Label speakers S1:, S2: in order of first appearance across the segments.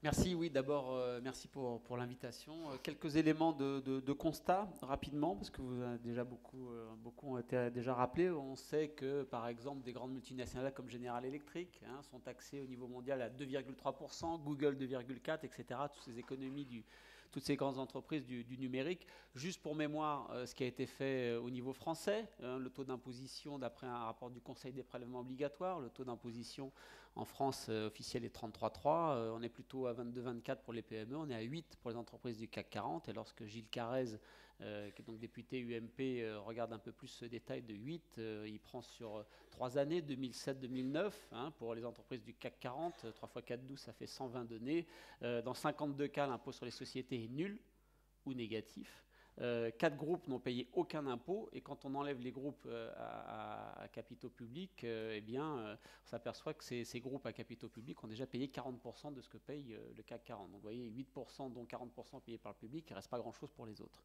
S1: Merci, oui, d'abord, merci pour l'invitation. Quelques éléments de constat rapidement, parce que vous avez déjà beaucoup ont été déjà rappelés. On sait que, par exemple, des grandes multinationales comme General Electric sont taxées au niveau mondial à 2,3%, Google 2,4%, etc. Toutes ces grandes entreprises du numérique. Juste pour mémoire, ce qui a été fait au niveau français, le taux d'imposition, d'après un rapport du Conseil des prélèvements obligatoires, le taux d'imposition en France, officiel est 33,3. On est plutôt à 22-24 pour les PME. On est à 8 pour les entreprises du CAC 40. Et lorsque Gilles Carrez, qui est donc député UMP, regarde un peu plus ce détail de 8, il prend sur 3 années, 2007-2009, pour les entreprises du CAC 40. 3 fois 4, 12, ça fait 120 données. Dans 52 cas, l'impôt sur les sociétés est nul ou négatif. 4 groupes n'ont payé aucun impôt et quand on enlève les groupes à capitaux publics, on s'aperçoit que ces groupes à capitaux publics ont déjà payé 40% de ce que paye le CAC 40. Donc vous voyez, 8% dont 40% payés par le public, il ne reste pas grand-chose pour les autres.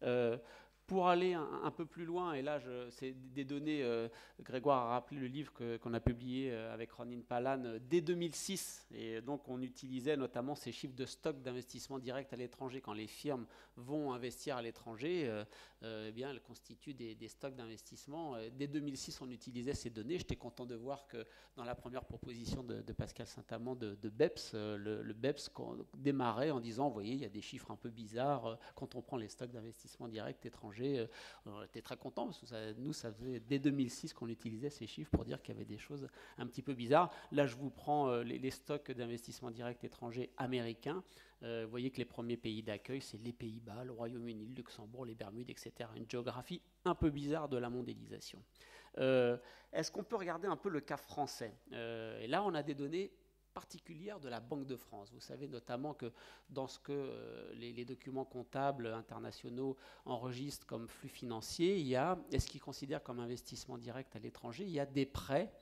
S1: Euh, pour aller un peu plus loin, et là c'est des données, Grégoire a rappelé le livre qu'on a publié avec Ronin Palan dès 2006, et donc on utilisait notamment ces chiffres de stock d'investissement direct à l'étranger. Quand les firmes vont investir à l'étranger, elles constituent des stocks d'investissement. Dès 2006, on utilisait ces données. J'étais content de voir que dans la première proposition de Pascal Saint-Amand de BEPS, le BEPS démarrait en disant, vous voyez, il y a des chiffres un peu bizarres quand on prend les stocks d'investissement direct étrangers. On était très contents parce que ça faisait dès 2006 qu'on utilisait ces chiffres pour dire qu'il y avait des choses un petit peu bizarres. Là, je vous prends les stocks d'investissement direct étrangers américains. Vous voyez que les premiers pays d'accueil, c'est les Pays-Bas, le Royaume-Uni, le Luxembourg, les Bermudes, etc. Une géographie un peu bizarre de la mondialisation. Est-ce qu'on peut regarder un peu le cas français? Et là, on a des données particulière de la Banque de France. Vous savez notamment que dans ce que les documents comptables internationaux enregistrent comme flux financiers, il y a, et ce qu'ils considèrent comme investissement direct à l'étranger, il y a des prêts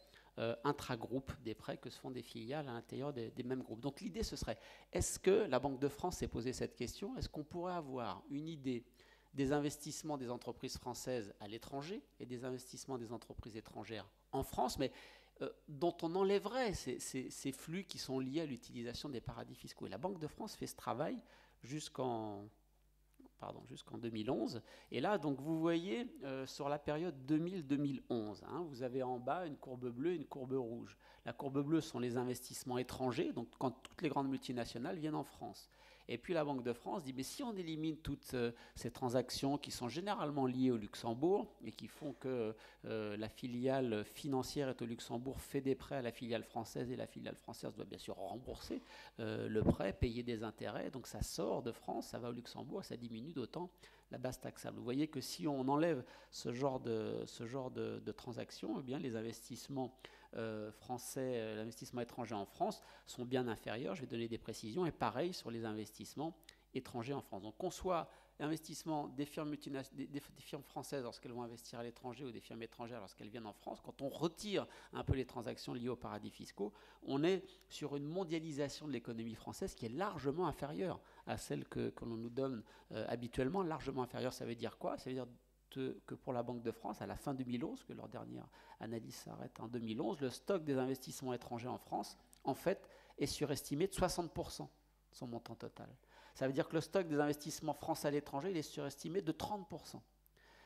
S1: intragroupes, des prêts que se font des filiales à l'intérieur des mêmes groupes. Donc l'idée, ce serait, est-ce que la Banque de France s'est posé cette question? Est-ce qu'on pourrait avoir une idée des investissements des entreprises françaises à l'étranger et des investissements des entreprises étrangères en France, mais dont on enlèverait ces flux qui sont liés à l'utilisation des paradis fiscaux. Et la Banque de France fait ce travail jusqu'en jusqu'en 2011. Et là, donc, vous voyez sur la période 2000-2011, vous avez en bas une courbe bleue et une courbe rouge. La courbe bleue sont les investissements étrangers, donc quand toutes les grandes multinationales viennent en France. Et puis la Banque de France dit, mais si on élimine toutes ces transactions qui sont généralement liées au Luxembourg et qui font que la filiale financière est au Luxembourg, fait des prêts à la filiale française et la filiale française doit bien sûr rembourser le prêt, payer des intérêts, donc ça sort de France, ça va au Luxembourg, ça diminue d'autant la base taxable. Vous voyez que si on enlève ce genre de transactions, eh bien les investissements français, l'investissement étranger en France sont bien inférieurs. Je vais donner des précisions. Et pareil sur les investissements étrangers en France. Donc qu'on soit investissement des firmes, des firmes françaises lorsqu'elles vont investir à l'étranger ou des firmes étrangères lorsqu'elles viennent en France, quand on retire un peu les transactions liées aux paradis fiscaux, on est sur une mondialisation de l'économie française qui est largement inférieure à celle que l'on nous donne habituellement. Largement inférieure, ça veut dire quoi? Ça veut dire que pour la Banque de France, à la fin 2011, que leur dernière analyse s'arrête en 2011, le stock des investissements étrangers en France, en fait, est surestimé de 60% de son montant total. Ça veut dire que le stock des investissements français à l'étranger, il est surestimé de 30%.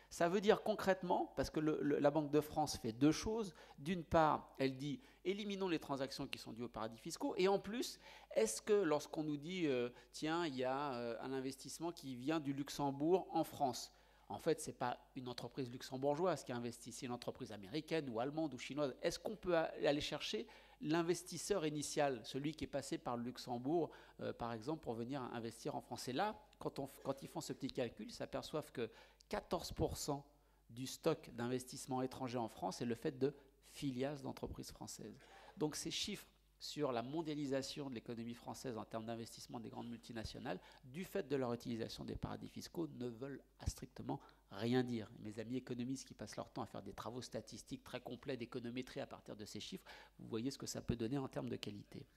S1: Ça veut dire concrètement, parce que la Banque de France fait deux choses. D'une part, elle dit éliminons les transactions qui sont dues aux paradis fiscaux. Et en plus, est-ce que lorsqu'on nous dit tiens, il y a un investissement qui vient du Luxembourg en France, en fait, ce n'est pas une entreprise luxembourgeoise qui investit, c'est une entreprise américaine ou allemande ou chinoise. Est-ce qu'on peut aller chercher l'investisseur initial, celui qui est passé par le Luxembourg, par exemple, pour venir investir en France? Et là, quand ils font ce petit calcul, ils s'aperçoivent que 14% du stock d'investissement étranger en France est le fait de filiales d'entreprises françaises. Donc ces chiffres sur la mondialisation de l'économie française en termes d'investissement des grandes multinationales, du fait de leur utilisation des paradis fiscaux, ne veulent strictement rien dire. Mes amis économistes qui passent leur temps à faire des travaux statistiques très complets d'économétrie à partir de ces chiffres, vous voyez ce que ça peut donner en termes de qualité.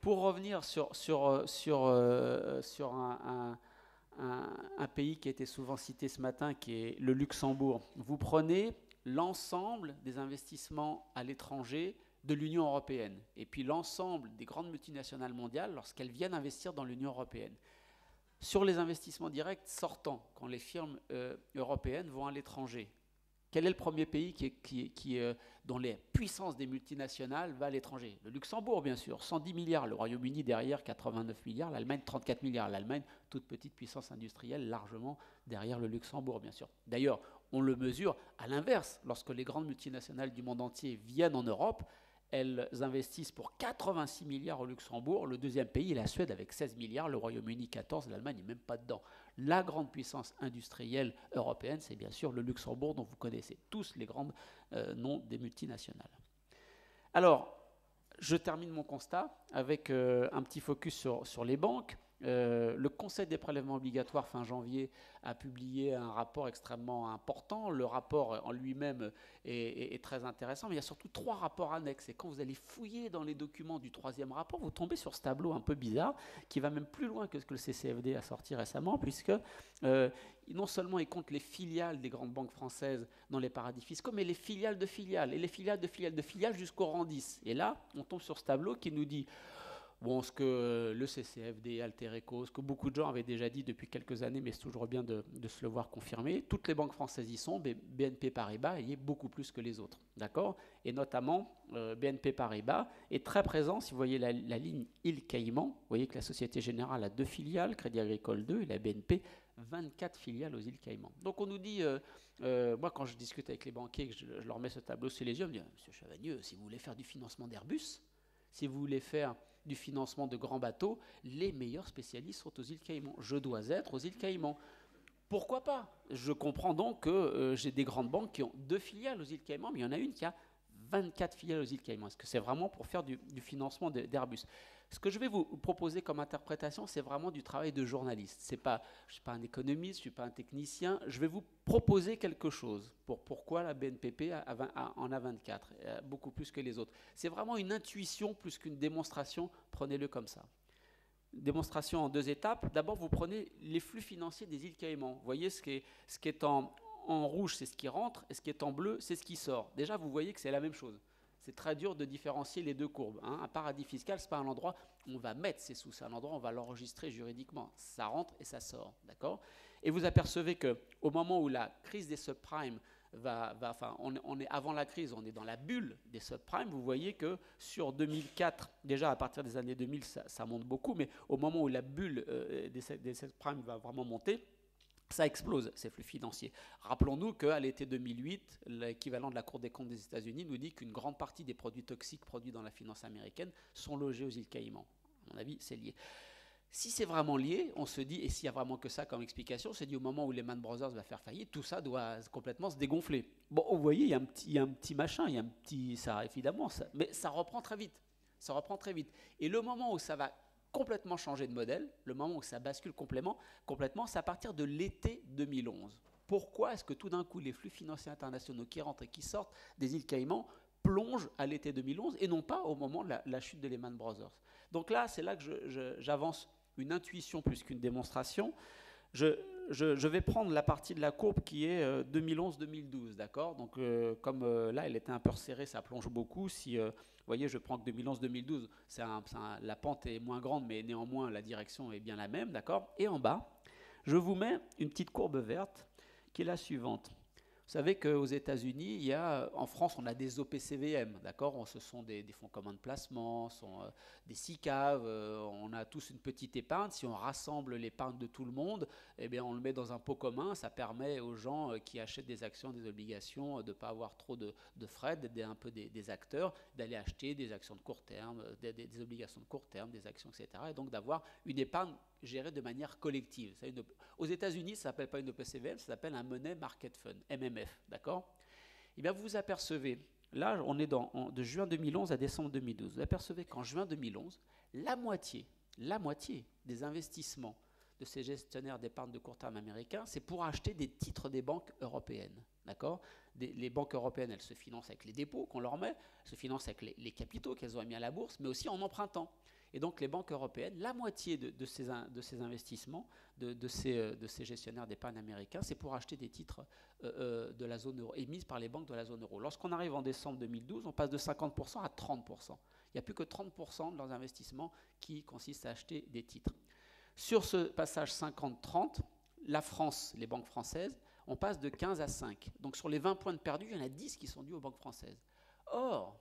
S1: Pour revenir sur un pays qui a été souvent cité ce matin, qui est le Luxembourg. Vous prenez l'ensemble des investissements à l'étranger de l'Union européenne. Et puis l'ensemble des grandes multinationales mondiales lorsqu'elles viennent investir dans l'Union européenne. Sur les investissements directs sortants, quand les firmes européennes vont à l'étranger, quel est le premier pays dont les puissances des multinationales va à l'étranger? Le Luxembourg, bien sûr, 110 milliards. Le Royaume-Uni, derrière, 89 milliards. L'Allemagne, 34 milliards. L'Allemagne, toute petite puissance industrielle, largement derrière le Luxembourg, bien sûr. D'ailleurs, on le mesure à l'inverse. Lorsque les grandes multinationales du monde entier viennent en Europe, elles investissent pour 86 milliards au Luxembourg. Le deuxième pays est la Suède avec 16 milliards. Le Royaume-Uni, 14. L'Allemagne n'est même pas dedans. La grande puissance industrielle européenne, c'est bien sûr le Luxembourg, dont vous connaissez tous les grands noms des multinationales. Alors, je termine mon constat avec un petit focus sur les banques. Le Conseil des prélèvements obligatoires, fin janvier, a publié un rapport extrêmement important. Le rapport en lui-même est très intéressant, mais il y a surtout 3 rapports annexes. Et quand vous allez fouiller dans les documents du 3e rapport, vous tombez sur ce tableau un peu bizarre, qui va même plus loin que ce que le CCFD a sorti récemment, puisque non seulement il compte les filiales des grandes banques françaises dans les paradis fiscaux, mais les filiales de filiales, et les filiales de filiales de filiales jusqu'au rang 10. Et là, on tombe sur ce tableau qui nous dit... Bon, ce que le CCFD, Altereco, ce que beaucoup de gens avaient déjà dit depuis quelques années, mais c'est toujours bien de se le voir confirmer. Toutes les banques françaises y sont, mais BNP Paribas y est beaucoup plus que les autres, d'accord? Et notamment, BNP Paribas est très présent, si vous voyez la ligne île Caïmans, vous voyez que la Société Générale a 2 filiales, Crédit Agricole 2, et la BNP, 24 filiales aux îles Caïmans. Donc on nous dit, moi quand je discute avec les banquiers, que je leur mets ce tableau sous les yeux, on me dit, Monsieur Chavagneux, si vous voulez faire du financement d'Airbus, si vous voulez faire du financement de grands bateaux, les meilleurs spécialistes sont aux îles Caïmans. Je dois être aux îles Caïmans. Pourquoi pas? Je comprends donc que j'ai des grandes banques qui ont 2 filiales aux îles Caïmans, mais il y en a une qui a 24 filiales aux îles Caïmans. Est-ce que c'est vraiment pour faire du financement d'Airbus? Ce que je vais vous proposer comme interprétation, c'est vraiment du travail de journaliste. Je ne suis pas un économiste, je ne suis pas un technicien. Je vais vous proposer quelque chose pour pourquoi la BNPP en a 24, beaucoup plus que les autres. C'est vraiment une intuition plus qu'une démonstration. Prenez-le comme ça. Démonstration en 2 étapes. D'abord, vous prenez les flux financiers des îles Caïmans. Vous voyez ce qui est en rouge, c'est ce qui rentre, et ce qui est en bleu, c'est ce qui sort. Déjà, vous voyez que c'est la même chose. C'est très dur de différencier les 2 courbes. Hein. Un paradis fiscal, ce n'est pas un endroit où on va mettre ses sous, c'est un endroit où on va l'enregistrer juridiquement. Ça rentre et ça sort, d'accord? Et vous apercevez qu'au moment où la crise des subprimes on est avant la crise, on est dans la bulle des subprimes, vous voyez que sur 2004, déjà à partir des années 2000, ça monte beaucoup, mais au moment où la bulle des subprimes va vraiment monter, ça explose, ces flux financiers. Rappelons-nous qu'à l'été 2008, l'équivalent de la Cour des comptes des États-Unis nous dit qu'une grande partie des produits toxiques produits dans la finance américaine sont logés aux îles Caïmans. À mon avis, c'est lié. Si c'est vraiment lié, on se dit, et s'il n'y a vraiment que ça comme explication, on se dit au moment où Lehman Brothers va faire faillite, tout ça doit complètement se dégonfler. Bon, vous voyez, il y a un petit machin, il y a un petit... ça, évidemment, mais ça reprend très vite. Ça reprend très vite. Et le moment où ça va complètement changer de modèle, le moment où ça bascule complètement, c'est à partir de l'été 2011. Pourquoi est-ce que tout d'un coup les flux financiers internationaux qui rentrent et qui sortent des îles Caïmans plongent à l'été 2011 et non pas au moment de la chute de Lehman Brothers? Donc là, c'est là que j'avance une intuition plus qu'une démonstration. Je vais prendre la partie de la courbe qui est 2011-2012, d'accord? Donc comme là, elle était un peu resserrée, ça plonge beaucoup. Si vous voyez, je prends que 2011-2012, la pente est moins grande, mais néanmoins, la direction est bien la même, d'accord? Et en bas, je vous mets une petite courbe verte qui est la suivante. Vous savez qu'aux États-Unis, en France, on a des OPCVM, d'accord? Ce sont des fonds communs de placement, des SICAV, on a tous une petite épargne. Si on rassemble l'épargne de tout le monde, eh bien, on le met dans un pot commun. Ça permet aux gens qui achètent des actions, des obligations, de ne pas avoir trop de frais, d'aider un peu des acteurs, d'aller acheter des actions de court terme, des obligations de court terme, des actions, etc. Et donc d'avoir une épargne gérée de manière collective. Aux États-Unis, ça ne s'appelle pas une OPCVM, ça s'appelle un Money Market Fund, MMF, d'accord? Et bien vous vous apercevez, là on est de juin 2011 à décembre 2012, vous apercevez qu'en juin 2011, la moitié des investissements de ces gestionnaires d'épargne de court terme américains, c'est pour acheter des titres des banques européennes, d'accord? Les banques européennes, elles se financent avec les dépôts qu'on leur met, elles se financent avec les capitaux qu'elles ont mis à la bourse, mais aussi en empruntant. Et donc les banques européennes, la moitié de ces investissements, de ces gestionnaires d'épargne américains, c'est pour acheter des titres de la zone euro, émises par les banques de la zone euro. Lorsqu'on arrive en décembre 2012, on passe de 50% à 30%. Il n'y a plus que 30% de leurs investissements qui consistent à acheter des titres. Sur ce passage 50-30, la France, les banques françaises, on passe de 15 à 5. Donc sur les 20 points de perdus, il y en a 10 qui sont dus aux banques françaises. Or,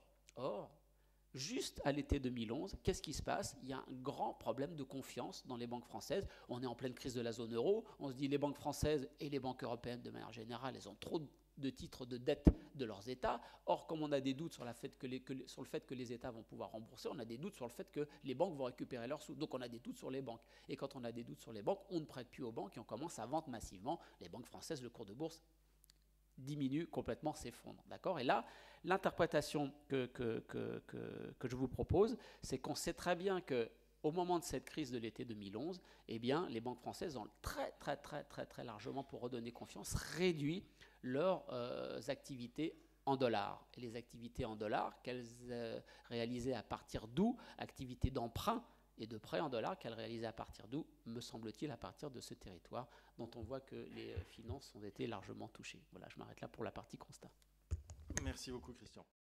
S1: juste à l'été 2011, qu'est-ce qui se passe? Il y a un grand problème de confiance dans les banques françaises. On est en pleine crise de la zone euro. On se dit les banques françaises et les banques européennes de manière générale, elles ont trop de titres de dette de leurs États. Or, comme on a des doutes sur le fait que les États vont pouvoir rembourser, on a des doutes sur le fait que les banques vont récupérer leurs sous. Donc on a des doutes sur les banques. Et quand on a des doutes sur les banques, on ne prête plus aux banques et on commence à vendre massivement. Les banques françaises, le cours de bourse diminue complètement, s'effondre. D'accord? Et là, l'interprétation que je vous propose, c'est qu'on sait très bien que au moment de cette crise de l'été 2011, eh bien, les banques françaises ont très largement, pour redonner confiance, réduit leurs activités en dollars. Et les activités en dollars qu'elles réalisaient à partir d'où? Activités d'emprunt et de prêts en dollars qu'elles réalisaient à partir d'où? Me semble-t-il, à partir de ce territoire dont on voit que les finances ont été largement touchées. Voilà, je m'arrête là pour la partie constat.
S2: Merci beaucoup, Christian.